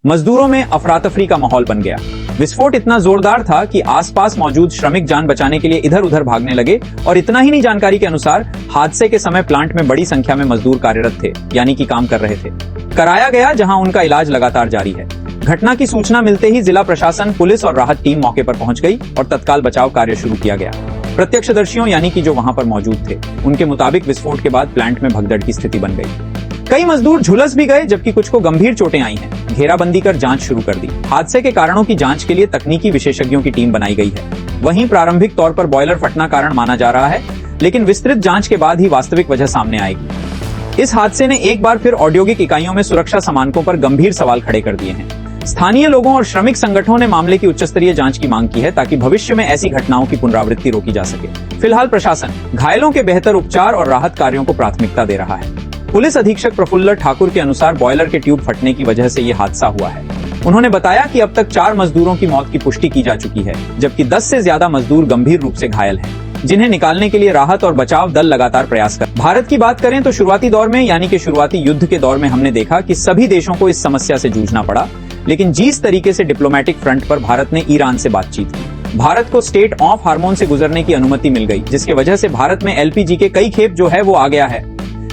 मजदूरों में अफरा तफरी का माहौल बन गया। विस्फोट इतना जोरदार था कि आसपास मौजूद श्रमिक जान बचाने के लिए इधर उधर भागने लगे और इतना ही नहीं, जानकारी के अनुसार हादसे के समय प्लांट में बड़ी संख्या में मजदूर कार्यरत थे, यानी कि काम कर रहे थे। कराया गया, जहां उनका इलाज लगातार जारी है। घटना की सूचना मिलते ही जिला प्रशासन, पुलिस और राहत टीम मौके पर पहुंच गई और तत्काल बचाव कार्य शुरू किया गया। प्रत्यक्षदर्शियों यानी कि जो वहां पर मौजूद थे, उनके मुताबिक विस्फोट के बाद प्लांट में भगदड़ की स्थिति बन गई। कई मजदूर झुलस भी गए, जबकि कुछ को गंभीर चोटें आई हैं। घेराबंदी कर जांच शुरू कर दी। हादसे के कारणों की जांच के लिए तकनीकी विशेषज्ञों की टीम बनाई गई है। वहीं प्रारंभिक तौर पर बॉयलर फटना कारण माना जा रहा है, लेकिन विस्तृत जांच के बाद ही वास्तविक वजह सामने आएगी। इस हादसे ने एक बार फिर औद्योगिक इकाइयों में सुरक्षा समानकों पर गंभीर सवाल खड़े कर दिए हैं। स्थानीय लोगों और श्रमिक संगठनों ने मामले की उच्चस्तरीय जांच की मांग की है, ताकि भविष्य में ऐसी घटनाओं की पुनरावृत्ति रोकी जा सके। फिलहाल प्रशासन घायलों के बेहतर उपचार और राहत कार्यों को प्राथमिकता दे रहा है। पुलिस अधीक्षक प्रफुल्ल ठाकुर के अनुसार बॉयलर के ट्यूब फटने की वजह से ये हादसा हुआ है। उन्होंने बताया कि अब तक 4 मजदूरों की मौत की पुष्टि की जा चुकी है, जबकि 10 से ज्यादा मजदूर गंभीर रूप से घायल हैं, जिन्हें निकालने के लिए राहत और बचाव दल लगातार प्रयास कर। भारत की बात करें तो शुरुआती दौर में, यानी कि शुरुआती युद्ध के दौर में, हमने देखा कि सभी देशों को इस समस्या से जूझना पड़ा, लेकिन जिस तरीके से डिप्लोमेटिक फ्रंट पर भारत ने ईरान से बातचीत की, भारत को स्टेट ऑफ हार्मोन से गुजरने की अनुमति मिल गई, जिसके वजह से भारत में एलपीजी के कई खेप जो है वो आ गया है।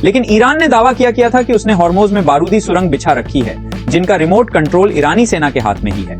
लेकिन ईरान ने दावा किया था कि उसने हॉर्मोज में बारूदी सुरंग बिछा रखी है, जिनका रिमोट कंट्रोल ईरानी सेना के हाथ में ही है,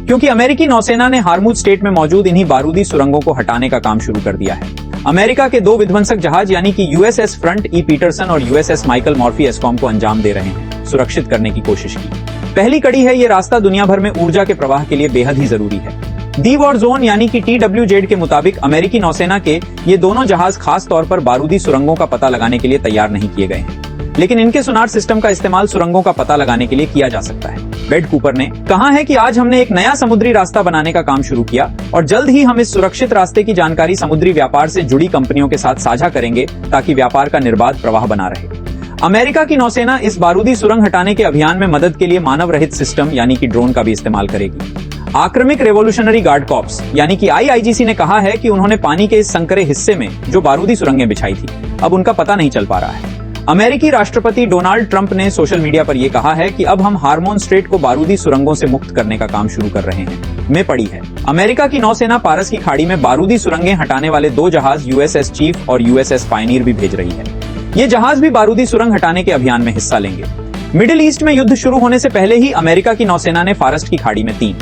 क्योंकि अमेरिकी नौसेना ने हार्मुज स्टेट में मौजूद इन्हीं बारूदी सुरंगों को हटाने का काम शुरू कर दिया है। अमेरिका के 2 विध्वंसक जहाज यानी कि यूएसएस फ्रंट ई पीटरसन और यूएसएस माइकल मॉर्फी एस्कॉम को अंजाम दे रहे हैं, सुरक्षित करने की कोशिश की। पहली कड़ी है, ये रास्ता दुनिया भर में ऊर्जा के प्रवाह के लिए बेहद ही जरूरी है। दी वॉर जोन यानी कि TWZ के मुताबिक अमेरिकी नौसेना के ये दोनों जहाज खास तौर पर बारूदी सुरंगों का पता लगाने के लिए तैयार नहीं किए गए हैं, लेकिन इनके सोनार सिस्टम का इस्तेमाल सुरंगों का पता लगाने के लिए किया जा सकता है। बेड कूपर ने कहा है कि आज हमने एक नया समुद्री रास्ता बनाने का काम शुरू किया और जल्द ही हम इस सुरक्षित रास्ते की जानकारी समुद्री व्यापार से जुड़ी कंपनियों के साथ साझा करेंगे, ताकि व्यापार का निर्बाध प्रवाह बना रहे। अमेरिका की नौसेना इस बारूदी सुरंग हटाने के अभियान में मदद के लिए मानव रहित सिस्टम यानी कि ड्रोन का भी इस्तेमाल करेगी। आक्रमिक रेवोल्यूशनरी गार्ड कॉर्प्स यानी कि IIGC ने कहा है कि उन्होंने पानी के इस संकरे हिस्से में जो बारूदी सुरंगें बिछाई थी, अब उनका पता नहीं चल पा रहा है। अमेरिकी राष्ट्रपति डोनाल्ड ट्रंप ने सोशल मीडिया पर यह कहा है कि अब हम हार्मोन स्ट्रेट को बारूदी सुरंगों से मुक्त करने का काम शुरू कर रहे हैं। में पड़ी है, अमेरिका की नौसेना पारस की खाड़ी में बारूदी सुरंगें हटाने वाले 2 जहाज USS चीफ और USS पायनियर भी भेज रही है। ये जहाज भी बारूदी सुरंग हटाने के अभियान में हिस्सा लेंगे। मिडिल ईस्ट में युद्ध शुरू होने से पहले ही अमेरिका की नौसेना ने फारस्ट की खाड़ी में 3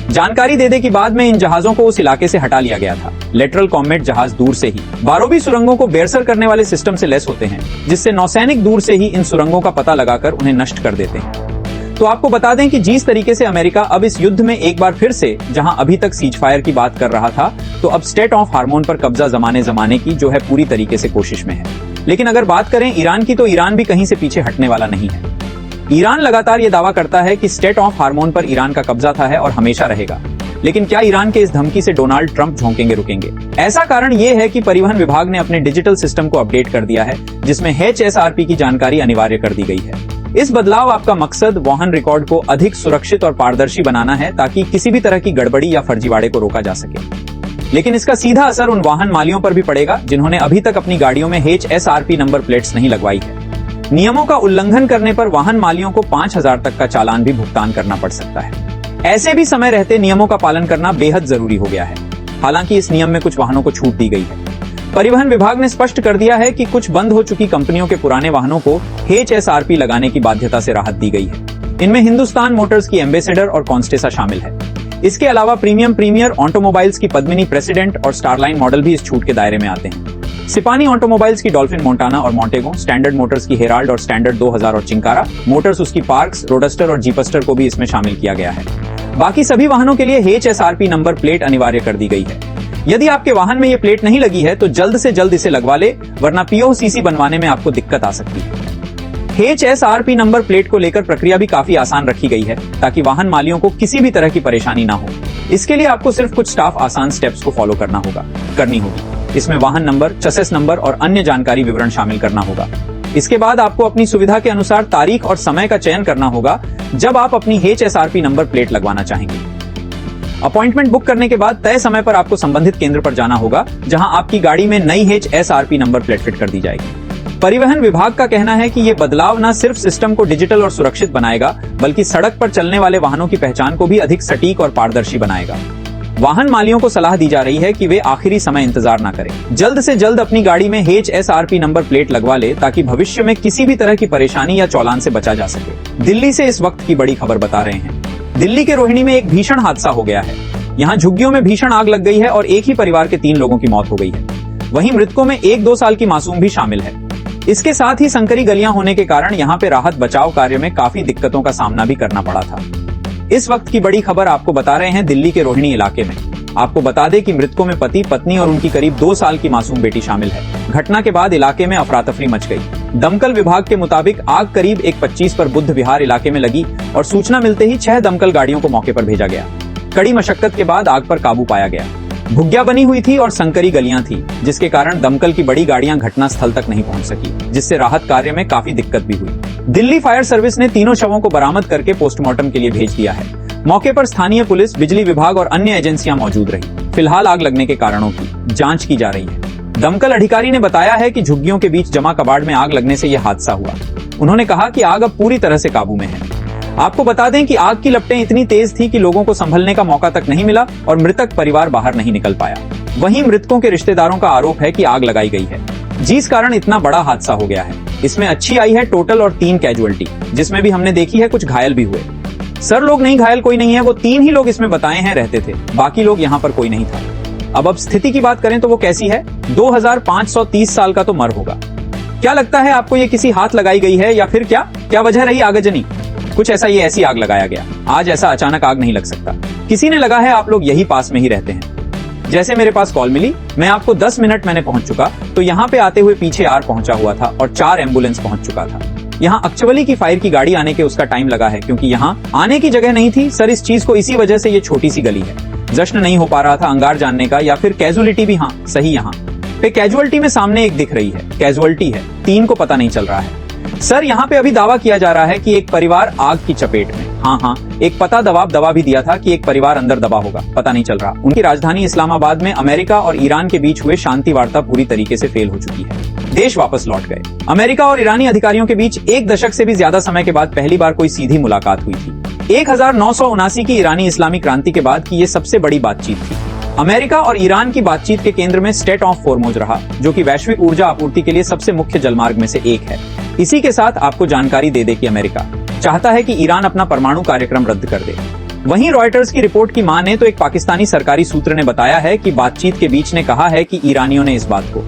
जानकारी देने के बाद में इन जहाजों को उस इलाके से हटा लिया गया था। लेटरल कॉम्बैट जहाज दूर से ही बारूदी सुरंगों को बेरसर करने वाले सिस्टम से लैस होते हैं, जिससे नौसैनिक दूर से ही इन सुरंगों का पता लगाकर उन्हें नष्ट कर देते हैं। तो आपको बता दें कि जिस तरीके से अमेरिका अब इस युद्ध में एक बार फिर से, जहां अभी तक सीज फायर की बात कर रहा था, तो अब स्टेट ऑफ हार्मोन पर कब्जा जमाने की जो है पूरी तरीके से कोशिश में है। लेकिन अगर बात करें ईरान की, तो ईरान भी कहीं से पीछे हटने वाला नहीं है। ईरान लगातार ये दावा करता है कि स्टेट ऑफ हार्मोन पर ईरान का कब्जा था है और हमेशा रहेगा। लेकिन क्या ईरान के इस धमकी से डोनाल्ड ट्रंप झोंकेंगे रुकेंगे? ऐसा कारण ये है कि परिवहन विभाग ने अपने डिजिटल सिस्टम को अपडेट कर दिया है, जिसमें HSRP की जानकारी अनिवार्य कर दी गई है। इस बदलाव आपका मकसद वाहन रिकॉर्ड को अधिक सुरक्षित और पारदर्शी बनाना है, ताकि किसी भी तरह की गड़बड़ी या फर्जीवाड़े को रोका जा सके। लेकिन इसका सीधा असर उन वाहन मालिकों पर भी पड़ेगा जिन्होंने अभी तक अपनी गाड़ियों में HSRP नंबर प्लेट्स नहीं लगवाई है। नियमों का उल्लंघन करने पर वाहन मालिकों को 5,000 तक का चालान भी भुगतान करना पड़ सकता है। ऐसे भी समय रहते नियमों का पालन करना बेहद जरूरी हो गया है। हालांकि इस नियम में कुछ वाहनों को छूट दी गई है। परिवहन विभाग ने स्पष्ट कर दिया है कि कुछ बंद हो चुकी कंपनियों के पुराने वाहनों को HSRP लगाने की बाध्यता से राहत दी गई है। इनमें हिंदुस्तान मोटर्स की एम्बेसडर और कॉन्स्टेसा शामिल है। इसके अलावा प्रीमियर ऑटोमोबाइल्स की पद्मिनी प्रेसिडेंट और स्टारलाइन मॉडल भी इस छूट के दायरे में आते हैं। सिपानी ऑटोमोबाइल्स की डॉल्फिन मोंटाना और मोंटेगो, स्टैंडर्ड मोटर्स की हेराल्ड और स्टैंडर्ड 2000 और चिंकारा मोटर्स उसकी पार्क्स, रोडस्टर और जीपस्टर को भी इसमें शामिल किया गया है। बाकी सभी वाहनों के लिए HSRP नंबर प्लेट अनिवार्य कर दी गई है। यदि आपके वाहन में ये प्लेट नहीं लगी है तो जल्द से जल्द इसे लगवा ले, वरना POCC बनवाने में आपको दिक्कत आ सकती है। HSRP नंबर प्लेट को लेकर प्रक्रिया भी काफी आसान रखी गई है, ताकि वाहन मालिकों को किसी भी तरह की परेशानी ना हो। इसके लिए आपको सिर्फ कुछ स्टाफ आसान स्टेप्स को फॉलो करनी होगी। इसमें वाहन नंबर, चसेस नंबर और अन्य जानकारी विवरण शामिल करना होगा। इसके बाद आपको अपनी सुविधा के अनुसार तारीख और समय का चयन करना होगा जब आप अपनी HSRP नंबर प्लेट लगवाना चाहेंगे। अपॉइंटमेंट बुक करने के बाद तय समय पर आपको संबंधित केंद्र पर जाना होगा, जहां आपकी गाड़ी में नई HSRP नंबर प्लेट फिट कर दी जाएगी। परिवहन विभाग का कहना है कि ये बदलाव न सिर्फ सिस्टम को डिजिटल और सुरक्षित बनाएगा, बल्कि सड़क पर चलने वाले वाहनों की पहचान को भी अधिक सटीक और पारदर्शी बनाएगा। वाहन मालिकों को सलाह दी जा रही है कि वे आखिरी समय इंतजार न करें, जल्द से जल्द अपनी गाड़ी में HSRP नंबर प्लेट लगवा ले, ताकि भविष्य में किसी भी तरह की परेशानी या चौलान से बचा जा सके। दिल्ली से इस वक्त की बड़ी खबर बता रहे हैं। दिल्ली के रोहिणी में एक भीषण हादसा हो गया है। यहाँ झुग्गियों में भीषण आग लग गई है और एक ही परिवार के 3 लोगों की मौत हो गई है। वहीं मृतकों में 1-2 साल की मासूम भी शामिल है। इसके साथ ही संकरी गलियां होने के कारण यहाँ पे राहत बचाव कार्य में काफी दिक्कतों का सामना भी करना पड़ा था। इस वक्त की बड़ी खबर आपको बता रहे हैं दिल्ली के रोहिणी इलाके में। आपको बता दें कि मृतकों में पति, पत्नी और उनकी करीब 2 साल की मासूम बेटी शामिल है। घटना के बाद इलाके में अफरा तफरी मच गई। दमकल विभाग के मुताबिक आग करीब 1:25 पर बुद्ध विहार इलाके में लगी और सूचना मिलते ही 6 दमकल गाड़ियों को मौके पर भेजा गया। कड़ी मशक्कत के बाद आग पर काबू पाया गया। भुग्गिया बनी हुई थी और संकरी गलियां थी, जिसके कारण दमकल की बड़ी गाड़ियां घटना स्थल तक नहीं पहुंच सकी, जिससे राहत कार्य में काफी दिक्कत भी हुई। दिल्ली फायर सर्विस ने तीनों शवों को बरामद करके पोस्टमार्टम के लिए भेज दिया है। मौके पर स्थानीय पुलिस, बिजली विभाग और अन्य एजेंसियां मौजूद रही। फिलहाल आग लगने के कारणों की जांच की जा रही है। दमकल अधिकारी ने बताया है कि झुग्गियों के बीच जमा कबाड़ में आग लगने से यह हादसा हुआ। उन्होंने कहा कि आग अब पूरी तरह से काबू में है। आपको बता दें कि आग की लपटें इतनी तेज थी कि लोगों को संभलने का मौका तक नहीं मिला और मृतक परिवार बाहर नहीं निकल पाया। वहीं मृतकों के रिश्तेदारों का आरोप है कि आग लगाई गई है, जिस कारण इतना बड़ा हादसा हो गया है। इसमें अच्छी आई है टोटल और 3 कैजुअलिटी, जिसमें भी हमने देखी है कुछ घायल भी हुए। सर लोग नहीं घायल कोई नहीं है, वो 3 ही लोग इसमें बताए हैं रहते थे, बाकी लोग यहाँ पर कोई नहीं था। अब स्थिति की बात करें तो वो कैसी है? 2530 साल का तो मर होगा। क्या लगता है आपको, ये किसी हाथ लगाई गई है या फिर क्या वजह रही आगजनी? कुछ ऐसा, ये ऐसी आग लगाया गया। आज ऐसा अचानक आग नहीं लग सकता, किसी ने लगा है। आप लोग यही पास में ही रहते हैं। जैसे मेरे पास कॉल मिली, मैं आपको 10 मिनट मैंने पहुंच चुका, तो यहाँ पे आते हुए पीछे आर पहुंचा हुआ था और 4 एम्बुलेंस पहुंच चुका था। यहाँ अक्चुअली की फायर की गाड़ी आने के उसका टाइम लगा है, क्योंकि यहाँ आने की जगह नहीं थी। सर, इस चीज को इसी वजह से ये छोटी सी गली है, जश्न नहीं हो पा रहा था अंगार जानने का, या फिर कैजुअलिटी भी। हाँ सही, यहाँ पे कैजुअलिटी में सामने एक दिख रही है, कैजुअलिटी है, 3 को पता नहीं चल रहा है। सर, यहाँ पे अभी दावा किया जा रहा है कि एक परिवार आग की चपेट में। हाँ, एक पता दवा भी दिया था कि एक परिवार अंदर दबा होगा, पता नहीं चल रहा। उनकी राजधानी इस्लामाबाद में अमेरिका और ईरान के बीच हुए शांति वार्ता पूरी तरीके से फेल हो चुकी है। देश वापस लौट गए। अमेरिका और ईरानी अधिकारियों के बीच 1 दशक से भी ज्यादा समय के बाद पहली बार कोई सीधी मुलाकात हुई थी। 1979 की ईरानी इस्लामी क्रांति के बाद की ये सबसे बड़ी बातचीत थी। अमेरिका और ईरान की बातचीत के केंद्र में स्ट्रेट ऑफ होर्मुज रहा, जो कि वैश्विक ऊर्जा आपूर्ति के लिए सबसे मुख्य जलमार्ग में से एक है। इसी के साथ आपको जानकारी दे दे कि अमेरिका चाहता है कि ईरान अपना परमाणु कार्यक्रम रद्द कर दे। वहीं रॉयटर्स की रिपोर्ट की माने तो एक पाकिस्तानी सरकारी सूत्र ने बताया है कि बातचीत के बीच ने कहा है कि ईरानियों ने इस बात को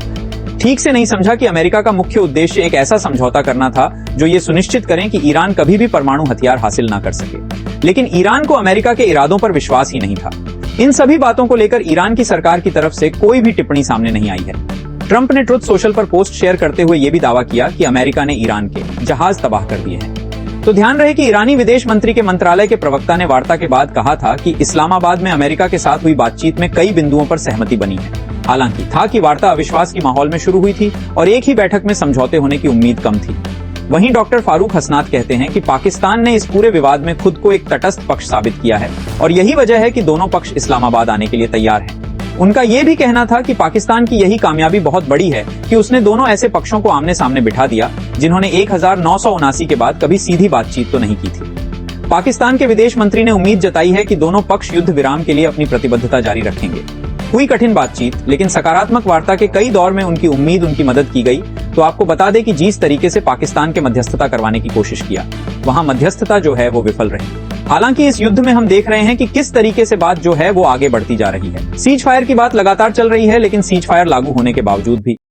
ठीक से नहीं समझा कि अमेरिका का मुख्य उद्देश्य एक ऐसा समझौता करना था जो ये सुनिश्चित करें कि ईरान कभी भी परमाणु हथियार हासिल ना कर सके। लेकिन ईरान को अमेरिका के इरादों पर विश्वास ही नहीं था। इन सभी बातों को लेकर ईरान की सरकार की तरफ से कोई भी टिप्पणी सामने नहीं आई है। ट्रंप ने ट्रुथ सोशल पर पोस्ट शेयर करते हुए यह भी दावा किया कि अमेरिका ने ईरान के जहाज तबाह कर दिए हैं। तो ध्यान रहे कि ईरानी विदेश मंत्री के मंत्रालय के प्रवक्ता ने वार्ता के बाद कहा था कि इस्लामाबाद में अमेरिका के साथ हुई बातचीत में कई बिंदुओं पर सहमति बनी है। हालांकि था कि वार्ता अविश्वास की माहौल में शुरू हुई थी और एक ही बैठक में समझौते होने की उम्मीद कम थी। वहीं डॉक्टर फारूक हसनात कहते हैं कि पाकिस्तान ने इस पूरे विवाद में खुद को एक तटस्थ पक्ष साबित किया है और यही वजह है कि दोनों पक्ष इस्लामाबाद आने के लिए तैयार हैं। उनका यह भी कहना था कि पाकिस्तान की यही कामयाबी बहुत बड़ी है कि उसने दोनों ऐसे पक्षों को आमने सामने बिठा दिया जिन्होंने 1979 के बाद कभी सीधी बातचीत तो नहीं की थी। पाकिस्तान के विदेश मंत्री ने उम्मीद जताई है कि दोनों पक्ष युद्ध विराम के लिए अपनी प्रतिबद्धता जारी रखेंगे। हुई कठिन बातचीत, लेकिन सकारात्मक वार्ता के कई दौर में उनकी उम्मीद, उनकी मदद की गई। तो आपको बता दें कि जिस तरीके से पाकिस्तान के मध्यस्थता करवाने की कोशिश किया, वहां मध्यस्थता जो है वो विफल रही। हालांकि इस युद्ध में हम देख रहे हैं कि किस तरीके से बात जो है वो आगे बढ़ती जा रही है। सीज फायर की बात लगातार चल रही है, लेकिन सीज फायर लागू होने के बावजूद भी